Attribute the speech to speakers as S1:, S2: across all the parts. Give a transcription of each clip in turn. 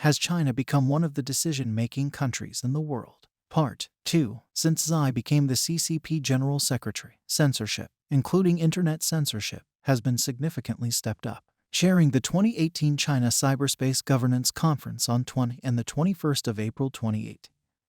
S1: Has China become one of the decision-making countries in the world? Part 2. Since Xi became the CCP General Secretary, censorship, including internet censorship, has been significantly stepped up. Chairing the 2018 China Cyberspace Governance Conference on 20 and the 21st of April 2018,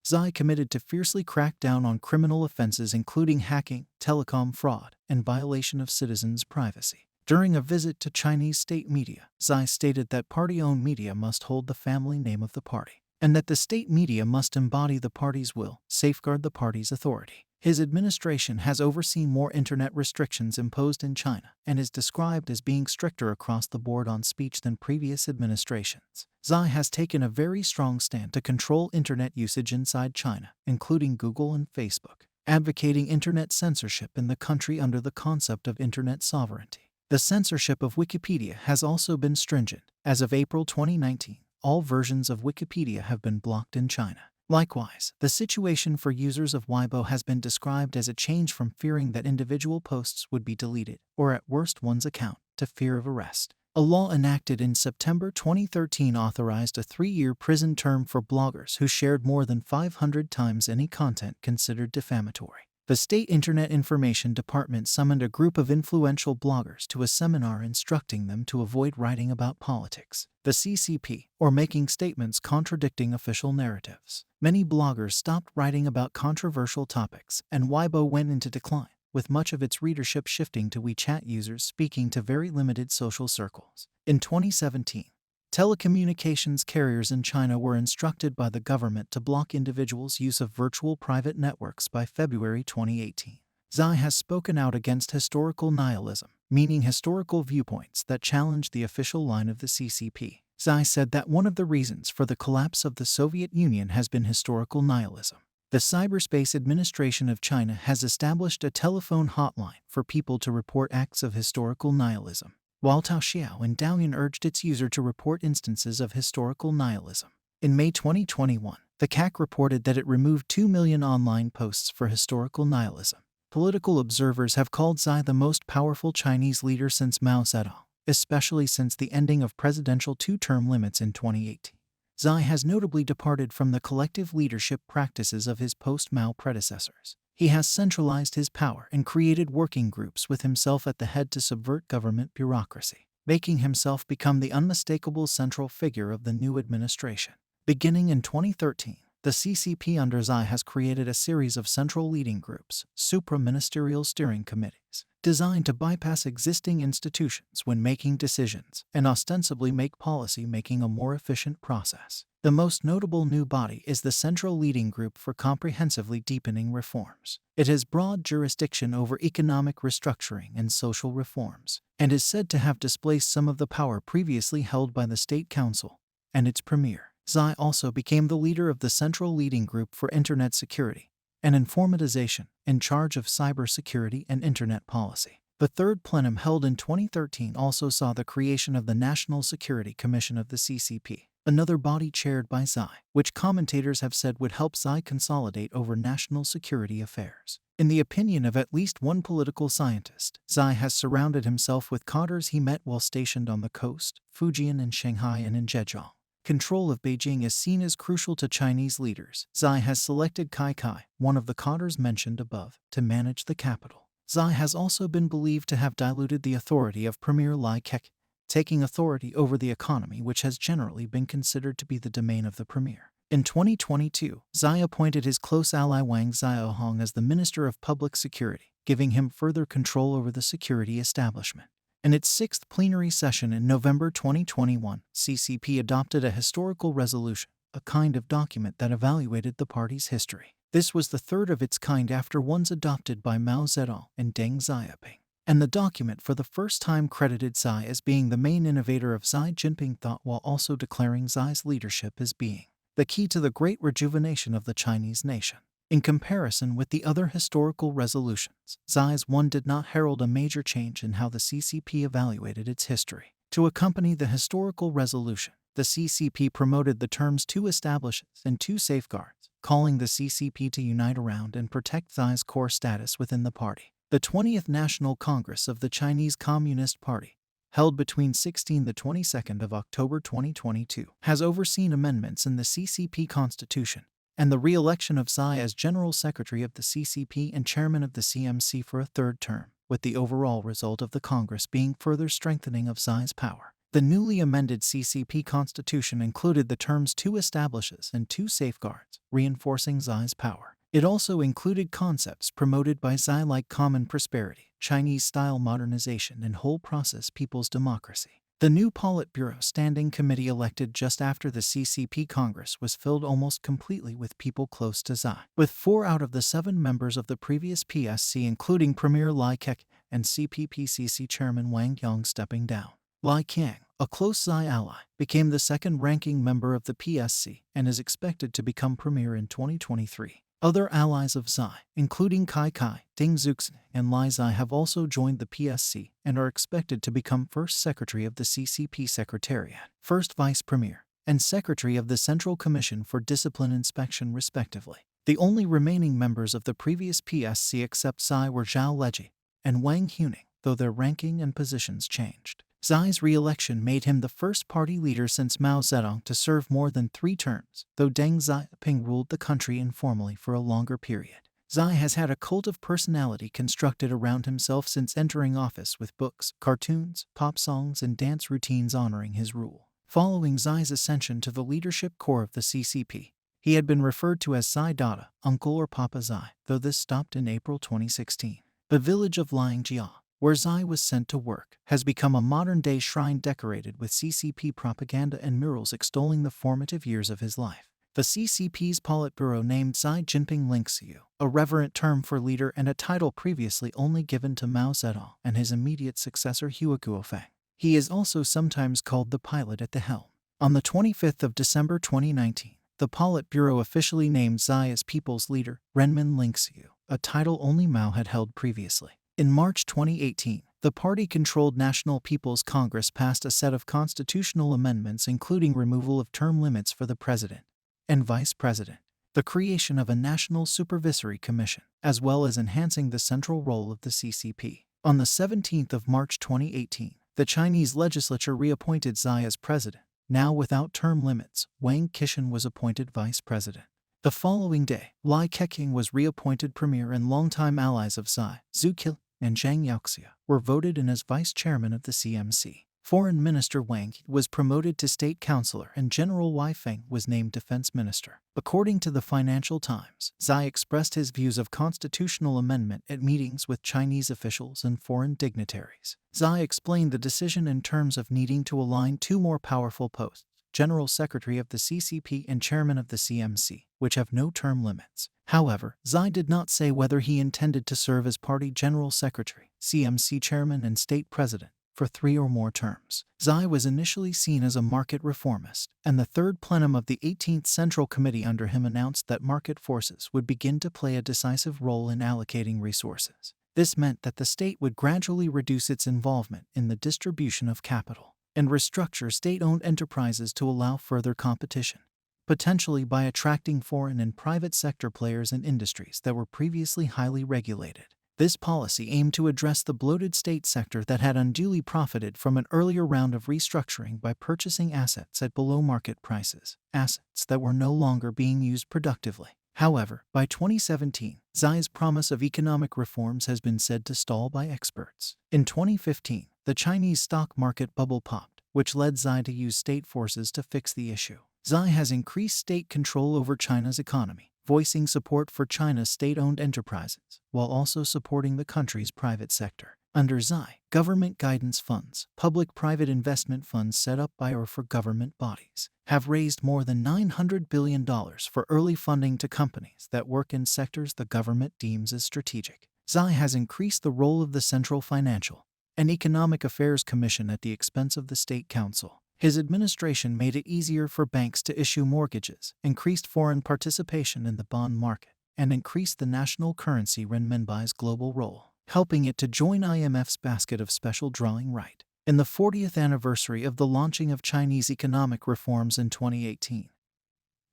S1: Xi committed to fiercely crack down on criminal offenses including hacking, telecom fraud, and violation of citizens' privacy. During a visit to Chinese state media, Xi stated that party-owned media must hold the family name of the party, and that the state media must embody the party's will, safeguard the party's authority. His administration has overseen more internet restrictions imposed in China and is described as being stricter across the board on speech than previous administrations. Xi has taken a very strong stand to control internet usage inside China, including Google and Facebook, advocating internet censorship in the country under the concept of internet sovereignty. The censorship of Wikipedia has also been stringent. As of April 2019, all versions of Wikipedia have been blocked in China. Likewise, the situation for users of Weibo has been described as a change from fearing that individual posts would be deleted, or at worst one's account, to fear of arrest. A law enacted in September 2013 authorized a 3-year prison term for bloggers who shared more than 500 times any content considered defamatory. The State Internet Information Department summoned a group of influential bloggers to a seminar instructing them to avoid writing about politics, the CCP, or making statements contradicting official narratives. Many bloggers stopped writing about controversial topics, and Weibo went into decline, with much of its readership shifting to WeChat users speaking to very limited social circles. In 2017, telecommunications carriers in China were instructed by the government to block individuals' use of virtual private networks by February 2018. Xi has spoken out against historical nihilism, meaning historical viewpoints that challenge the official line of the CCP. Xi said that one of the reasons for the collapse of the Soviet Union has been historical nihilism. The Cyberspace Administration of China has established a telephone hotline for people to report acts of historical nihilism, while Taoxiao and Douyin urged its user to report instances of historical nihilism. In May 2021, the CAC reported that it removed 2 million online posts for historical nihilism. Political observers have called Xi the most powerful Chinese leader since Mao Zedong, especially since the ending of presidential 2-term limits in 2018. Xi has notably departed from the collective leadership practices of his post-Mao predecessors. He has centralized his power and created working groups with himself at the head to subvert government bureaucracy, making himself become the unmistakable central figure of the new administration. Beginning in 2013, the CCP under Xi has created a series of central leading groups, supra-ministerial steering committees, designed to bypass existing institutions when making decisions and ostensibly make policy-making a more efficient process. The most notable new body is the Central Leading Group for Comprehensively Deepening Reforms. It has broad jurisdiction over economic restructuring and social reforms, and is said to have displaced some of the power previously held by the State Council and its premier. Xi also became the leader of the Central Leading Group for Internet Security and Informatization, in charge of cybersecurity and internet policy. The third plenum held in 2013 also saw the creation of the National Security Commission of the CCP, another body chaired by Xi, which commentators have said would help Xi consolidate over national security affairs. In the opinion of at least one political scientist, Xi has surrounded himself with cadres he met while stationed on the coast, Fujian and Shanghai and in Zhejiang. Control of Beijing is seen as crucial to Chinese leaders. Xi has selected Kai Kai, one of the cadres mentioned above, to manage the capital. Xi has also been believed to have diluted the authority of Premier Li Keqiang, taking authority over the economy which has generally been considered to be the domain of the premier. In 2022, Xi appointed his close ally Wang Xiaohong as the Minister of Public Security, giving him further control over the security establishment. In its 6th plenary session in November 2021, CCP adopted a historical resolution, a kind of document that evaluated the party's history. This was the third of its kind after ones adopted by Mao Zedong and Deng Xiaoping. And the document for the first time credited Xi as being the main innovator of Xi Jinping thought while also declaring Xi's leadership as being the key to the great rejuvenation of the Chinese nation. In comparison with the other historical resolutions, Xi's one did not herald a major change in how the CCP evaluated its history. To accompany the historical resolution, the CCP promoted the terms 2 establishes and 2 safeguards, calling the CCP to unite around and protect Xi's core status within the party. The 20th National Congress of the Chinese Communist Party, held between 16 the 22nd of October 2022, has overseen amendments in the CCP Constitution and the re-election of Tsai as General Secretary of the CCP and Chairman of the CMC for a third term, with the overall result of the Congress being further strengthening of Tsai's power. The newly amended CCP Constitution included the terms 2 establishes and 2 safeguards, reinforcing Tsai's power. It also included concepts promoted by Tsai like common prosperity, Chinese-style modernization, and whole process people's democracy. The new Politburo Standing Committee elected just after the CCP Congress was filled almost completely with people close to Tsai, with 4 out of the 7 members of the previous PSC, including Premier Li Keqiang and CPPCC Chairman Wang Yang, stepping down. Li Keqiang, a close Tsai ally, became the second-ranking member of the PSC and is expected to become premier in 2023. Other allies of Tsai, including Kai Kai, Ding Zuxin, and Lai Zai, have also joined the PSC and are expected to become first secretary of the CCP Secretariat, first vice premier, and secretary of the Central Commission for Discipline Inspection, respectively. The only remaining members of the previous PSC except Tsai were Zhao Leji and Wang Huning, though their ranking and positions changed. Tsai's re-election made him the first party leader since Mao Zedong to serve more than 3 terms, though Deng Xiaoping ruled the country informally for a longer period. Tsai has had a cult of personality constructed around himself since entering office, with books, cartoons, pop songs, and dance routines honoring his rule. Following Tsai's ascension to the leadership core of the CCP, he had been referred to as Tsai Dada, Uncle or Papa Tsai, though this stopped in April 2016. The village of Liangjia, where Tsai was sent to work, has become a modern-day shrine decorated with CCP propaganda and murals extolling the formative years of his life. The CCP's Politburo named Tsai Jinping Lingxiu, a reverent term for leader and a title previously only given to Mao Zedong and his immediate successor Hua Guofeng. He is also sometimes called the pilot at the helm. On the 25th of December 2019, the Politburo officially named Tsai as People's Leader, Renmin Lingxiu, a title only Mao had held previously. In March 2018, the party-controlled National People's Congress passed a set of constitutional amendments including removal of term limits for the president and vice president, the creation of a National Supervisory Commission, as well as enhancing the central role of the CCP. On the 17th of March 2018, the Chinese legislature reappointed Tsai as president. Now without term limits, Wang Qishan was appointed vice president. The following day, Li Keqiang was reappointed premier, and longtime allies of Tsai, Zhu Qi and Zhang Yaoxia, were voted in as vice chairman of the CMC. Foreign Minister Wang Yi was promoted to state councillor and General Wei Feng was named defense minister. According to the Financial Times, Tsai expressed his views of constitutional amendment at meetings with Chinese officials and foreign dignitaries. Tsai explained the decision in terms of needing to align 2 more powerful posts, General Secretary of the CCP and Chairman of the CMC, which have no term limits. However, Tsai did not say whether he intended to serve as Party General Secretary, CMC Chairman, and State President for 3 or more terms. Tsai was initially seen as a market reformist, and the third plenum of the 18th Central Committee under him announced that market forces would begin to play a decisive role in allocating resources. This meant that the state would gradually reduce its involvement in the distribution of capital and restructure state-owned enterprises to allow further competition, potentially by attracting foreign and private sector players in industries that were previously highly regulated. This policy aimed to address the bloated state sector that had unduly profited from an earlier round of restructuring by purchasing assets at below-market prices, assets that were no longer being used productively. However, by 2017, Tsai's promise of economic reforms has been said to stall by experts. In 2015, the Chinese stock market bubble popped, which led Tsai to use state forces to fix the issue. Tsai has increased state control over China's economy, voicing support for China's state-owned enterprises, while also supporting the country's private sector. Under Tsai, government guidance funds, public-private investment funds set up by or for government bodies, have raised more than $900 billion for early funding to companies that work in sectors the government deems as strategic. Tsai has increased the role of the Central Financial and Economic Affairs Commission at the expense of the State Council. His administration made it easier for banks to issue mortgages, increased foreign participation in the bond market, and increased the national currency renminbi's global role, helping it to join IMF's basket of special drawing right. In the 40th anniversary of the launching of Chinese economic reforms in 2018,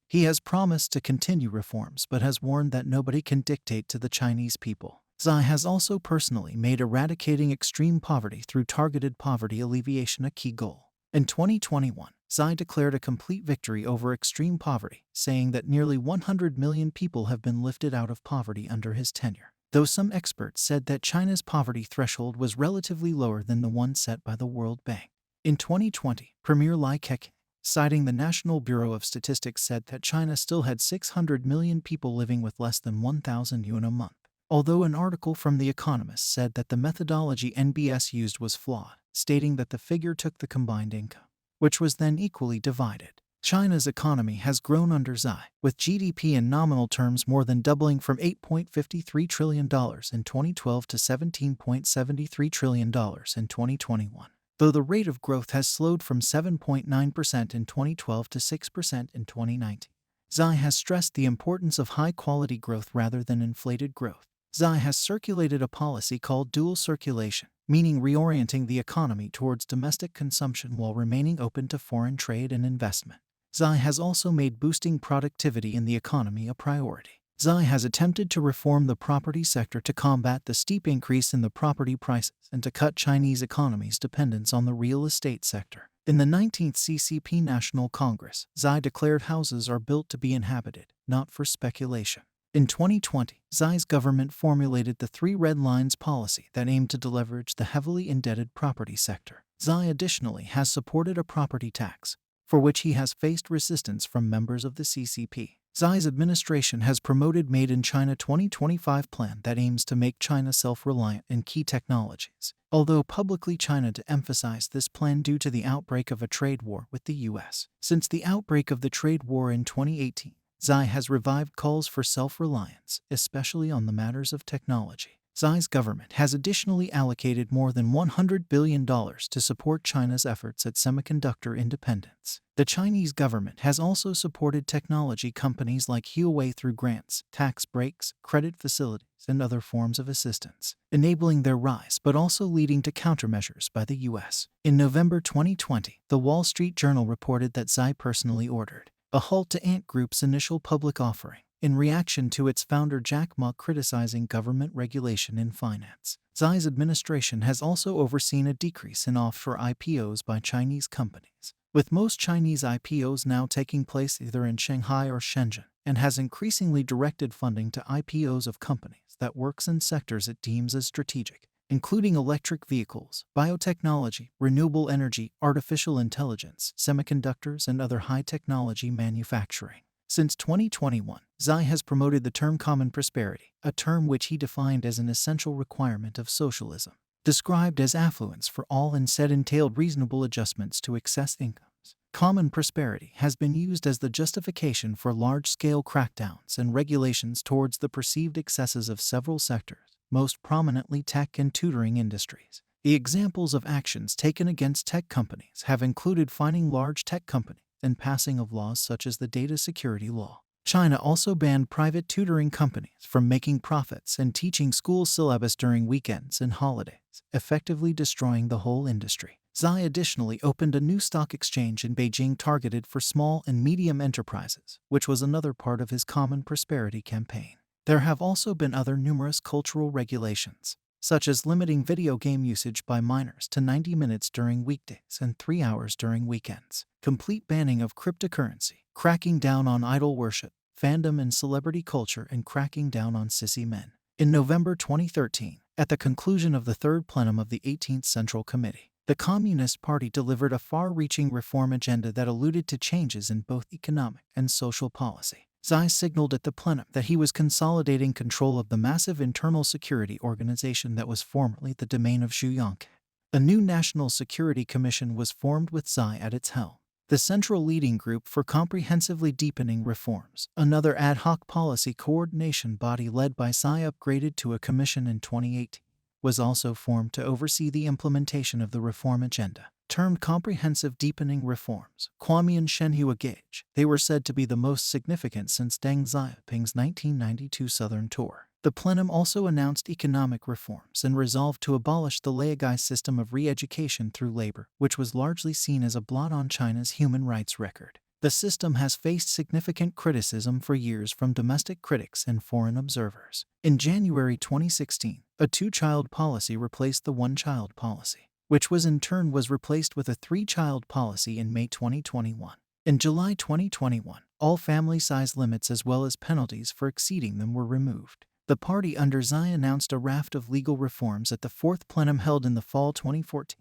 S1: he has promised to continue reforms but has warned that nobody can dictate to the Chinese people. Xi has also personally made eradicating extreme poverty through targeted poverty alleviation a key goal. In 2021, Xi declared a complete victory over extreme poverty, saying that nearly 100 million people have been lifted out of poverty under his tenure. Though some experts said that China's poverty threshold was relatively lower than the one set by the World Bank. In 2020, Premier Li Keqiang, citing the National Bureau of Statistics, said that China still had 600 million people living with less than 1,000 yuan a month. Although an article from The Economist said that the methodology NBS used was flawed, stating that the figure took the combined income, which was then equally divided. China's economy has grown under Xi, with GDP in nominal terms more than doubling from $8.53 trillion in 2012 to $17.73 trillion in 2021. Though the rate of growth has slowed from 7.9% in 2012 to 6% in 2019. Xi has stressed the importance of high-quality growth rather than inflated growth. Xi has circulated a policy called dual circulation, meaning reorienting the economy towards domestic consumption while remaining open to foreign trade and investment. Xi has also made boosting productivity in the economy a priority. Xi has attempted to reform the property sector to combat the steep increase in the property prices and to cut Chinese economy's dependence on the real estate sector. In the 19th CCP National Congress, Xi declared houses are built to be inhabited, not for speculation. In 2020, Xi's government formulated the Three Red Lines policy that aimed to deleverage the heavily indebted property sector. Xi additionally has supported a property tax, for which he has faced resistance from members of the CCP. Xi's administration has promoted Made in China 2025 plan that aims to make China self-reliant in key technologies, although publicly China to emphasize this plan due to the outbreak of a trade war with the US. Since the outbreak of the trade war in 2018, Xi has revived calls for self-reliance, especially on the matters of technology. Xi's government has additionally allocated more than $100 billion to support China's efforts at semiconductor independence. The Chinese government has also supported technology companies like Huawei through grants, tax breaks, credit facilities, and other forms of assistance, enabling their rise but also leading to countermeasures by the US. In November 2020, The Wall Street Journal reported that Xi personally ordered a halt to Ant Group's initial public offering, in reaction to its founder Jack Ma criticizing government regulation in finance. Xi's administration has also overseen a decrease in offshore IPOs by Chinese companies, with most Chinese IPOs now taking place either in Shanghai or Shenzhen, and has increasingly directed funding to IPOs of companies that works in sectors it deems as strategic, including electric vehicles, biotechnology, renewable energy, artificial intelligence, semiconductors, and other high-technology manufacturing. Since 2021, Xi has promoted the term common prosperity, a term which he defined as an essential requirement of socialism, described as affluence for all and said entailed reasonable adjustments to excess incomes. Common prosperity has been used as the justification for large-scale crackdowns and regulations towards the perceived excesses of several sectors, most prominently tech and tutoring industries. The examples of actions taken against tech companies have included fining large tech companies and passing of laws such as the Data Security Law. China also banned private tutoring companies from making profits and teaching school syllabus during weekends and holidays, effectively destroying the whole industry. Xi additionally opened a new stock exchange in Beijing targeted for small and medium enterprises, which was another part of his common prosperity campaign. There have also been other numerous cultural regulations, such as limiting video game usage by minors to 90 minutes during weekdays and 3 hours during weekends, complete banning of cryptocurrency, cracking down on idol worship, fandom and celebrity culture, and cracking down on sissy men. In November 2013, at the conclusion of the third plenum of the 18th Central Committee, the Communist Party delivered a far-reaching reform agenda that alluded to changes in both economic and social policy. Xi signaled at the plenum that he was consolidating control of the massive internal security organization that was formerly the domain of Xu Yongke. A new National Security Commission was formed with Xi at its helm. The Central Leading Group for Comprehensively Deepening Reforms, another ad hoc policy coordination body led by Xi upgraded to a commission in 2018, was also formed to oversee the implementation of the reform agenda. Termed Comprehensive Deepening Reforms, Kuomintang Shenhua Gauge, they were said to be the most significant since Deng Xiaoping's 1992 Southern Tour. The plenum also announced economic reforms and resolved to abolish the laogai system of re-education through labor, which was largely seen as a blot on China's human rights record. The system has faced significant criticism for years from domestic critics and foreign observers. In January 2016, a two-child policy replaced the one-child policy, which in turn was replaced with a three-child policy in May 2021. In July 2021, all family size limits as well as penalties for exceeding them were removed. The party under Xi announced a raft of legal reforms at the fourth plenum held in the fall 2014,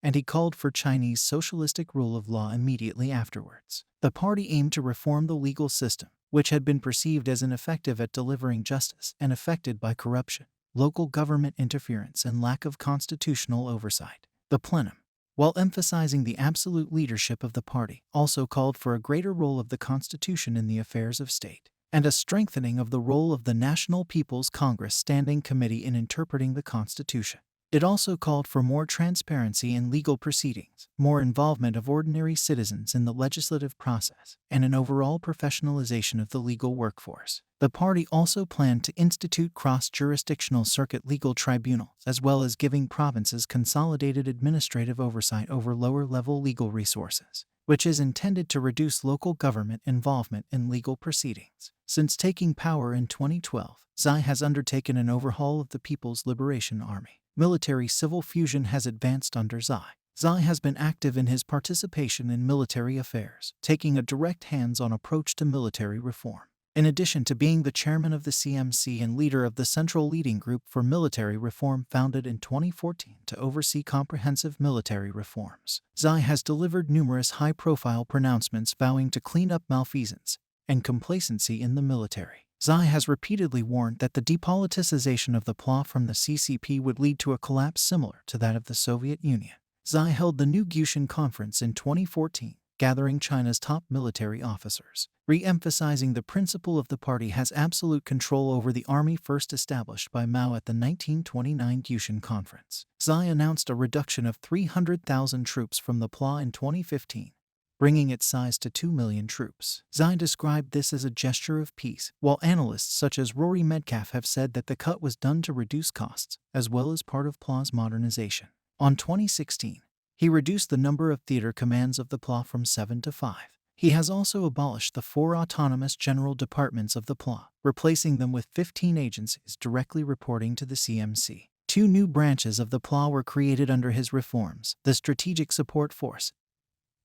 S1: and he called for Chinese socialistic rule of law immediately afterwards. The party aimed to reform the legal system, which had been perceived as ineffective at delivering justice and affected by corruption, local government interference, and lack of constitutional oversight. The plenum, while emphasizing the absolute leadership of the party, also called for a greater role of the Constitution in the affairs of state, and a strengthening of the role of the National People's Congress Standing Committee in interpreting the Constitution. It also called for more transparency in legal proceedings, more involvement of ordinary citizens in the legislative process, and an overall professionalization of the legal workforce. The party also planned to institute cross-jurisdictional circuit legal tribunals, as well as giving provinces consolidated administrative oversight over lower-level legal resources, which is intended to reduce local government involvement in legal proceedings. Since taking power in 2012, Xi has undertaken an overhaul of the People's Liberation Army. Military-civil fusion has advanced under Xi. Xi has been active in his participation in military affairs, taking a direct hands-on approach to military reform. In addition to being the chairman of the CMC and leader of the Central Leading Group for Military Reform founded in 2014 to oversee comprehensive military reforms, Xi has delivered numerous high-profile pronouncements vowing to clean up malfeasance and complacency in the military. Xi has repeatedly warned that the depoliticization of the PLA from the CCP would lead to a collapse similar to that of the Soviet Union. Xi held the New Gushan Conference in 2014, gathering China's top military officers, re-emphasizing the principle of the party has absolute control over the army first established by Mao at the 1929 Gushan Conference. Xi announced a reduction of 300,000 troops from the PLA in 2015, bringing its size to 2 million troops. Xi described this as a gesture of peace, while analysts such as Rory Medcalf have said that the cut was done to reduce costs, as well as part of PLA's modernization. On 2016, he reduced the number of theater commands of the PLA from 7 to 5. He has also abolished the 4 autonomous general departments of the PLA, replacing them with 15 agencies directly reporting to the CMC. 2 new branches of the PLA were created under his reforms: the Strategic Support Force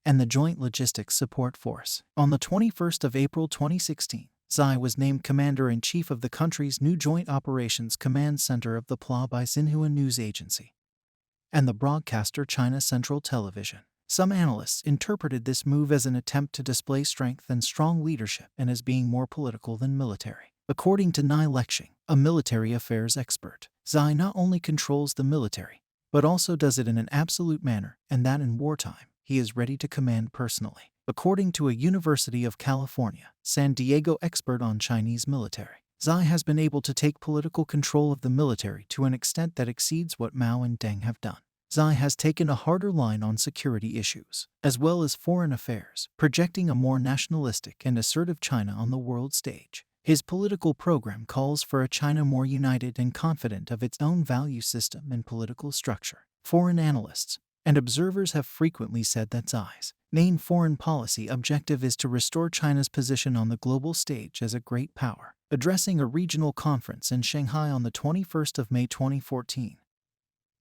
S1: and the Joint Logistics Support Force. On the 21st of April 2016, Xi was named Commander-in-Chief of the country's new Joint Operations Command Center of the PLA by Xinhua News Agency and the broadcaster China Central Television. Some analysts interpreted this move as an attempt to display strength and strong leadership and as being more political than military. According to Nai Lexing, a military affairs expert, Xi not only controls the military, but also does it in an absolute manner, and that in wartime, he is ready to command personally. According to a University of California, San Diego expert on Chinese military, Xi has been able to take political control of the military to an extent that exceeds what Mao and Deng have done. Xi has taken a harder line on security issues, as well as foreign affairs, projecting a more nationalistic and assertive China on the world stage. His political program calls for a China more united and confident of its own value system and political structure. Foreign analysts and observers have frequently said that Xi's main foreign policy objective is to restore China's position on the global stage as a great power. Addressing a regional conference in Shanghai on the 21st of May 2014,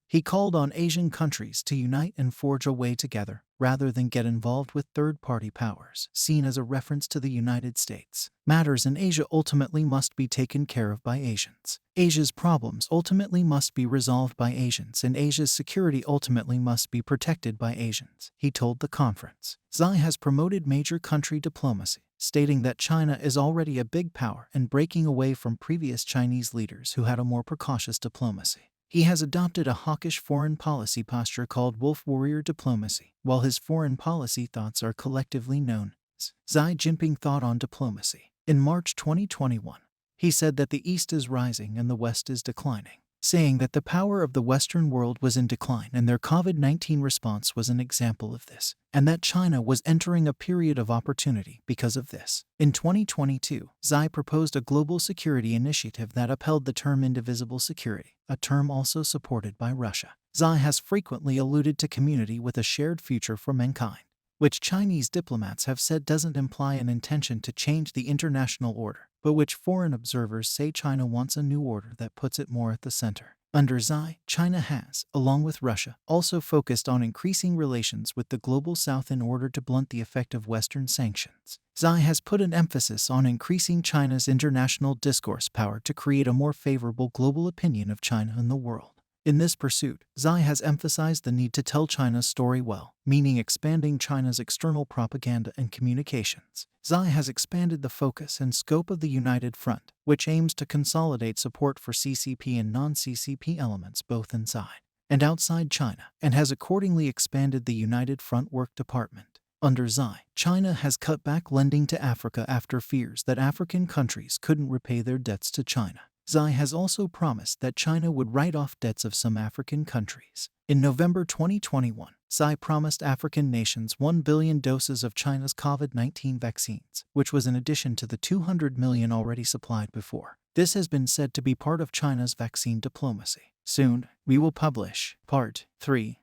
S1: he called on Asian countries to unite and forge a way together, rather than get involved with third-party powers, seen as a reference to the United States. Matters in Asia ultimately must be taken care of by Asians. Asia's problems ultimately must be resolved by Asians, and Asia's security ultimately must be protected by Asians, he told the conference. Xi has promoted major country diplomacy, stating that China is already a big power and breaking away from previous Chinese leaders who had a more precautious diplomacy. He has adopted a hawkish foreign policy posture called wolf warrior diplomacy, while his foreign policy thoughts are collectively known as Xi Jinping Thought on Diplomacy. In March 2021, he said that the East is rising and the West is declining, saying that the power of the Western world was in decline and their COVID-19 response was an example of this, and that China was entering a period of opportunity because of this. In 2022, Xi proposed a global security initiative that upheld the term indivisible security, a term also supported by Russia. Xi has frequently alluded to community with a shared future for mankind. which Chinese diplomats have said doesn't imply an intention to change the international order, but which foreign observers say China wants a new order that puts it more at the center. Under Xi, China has, along with Russia, also focused on increasing relations with the global south in order to blunt the effect of Western sanctions. Xi has put an emphasis on increasing China's international discourse power to create a more favorable global opinion of China in the world. In this pursuit, Xi has emphasized the need to tell China's story well, meaning expanding China's external propaganda and communications. Xi has expanded the focus and scope of the United Front, which aims to consolidate support for CCP and non-CCP elements both inside and outside China, and has accordingly expanded the United Front Work Department. Under Xi, China has cut back lending to Africa after fears that African countries couldn't repay their debts to China. Xi has also promised that China would write off debts of some African countries. In November 2021, Xi promised African nations 1 billion doses of China's COVID-19 vaccines, which was in addition to the 200 million already supplied before. This has been said to be part of China's vaccine diplomacy. Soon, we will publish Part 3